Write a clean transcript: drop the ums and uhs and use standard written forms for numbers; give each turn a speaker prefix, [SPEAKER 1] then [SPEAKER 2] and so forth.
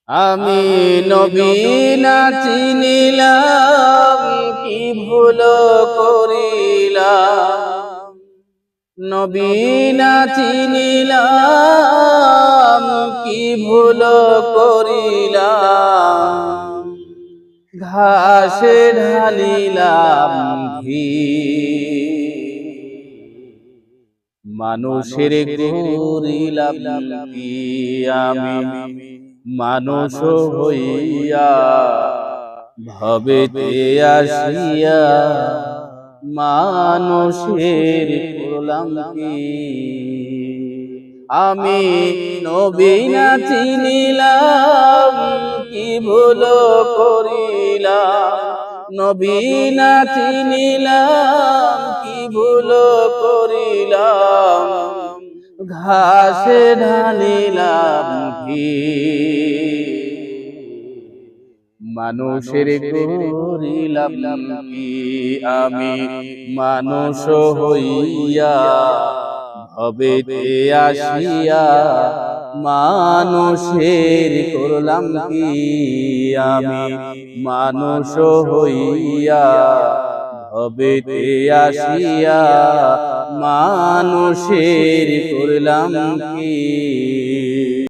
[SPEAKER 1] আমি নবী না চিনিলাম, কি ভুল করিলাম। নবী না চিনিলাম, কি ভুল করিলাম। ঘাসে ঢালিলাম ঘি, মানুষের করিলাম কি। আমি মানুষ হইয়া ভবেতে আসিয়া মানুষের করলাম কি। আমি নবী না চিনিলাম, কি ভুল করিলাম। নবী না চিনিলাম, কি ভুল করিলাম। ঘাসে ঢালিলাম ঘি, মানুষের করিলাম কি। আমি মানুষ হইয়া ভবেতে আসিয়া মানুষের করলাম কি। আমি মানুষ হইয়া ভবেতে আসিয়া মানুষের করলাম কি।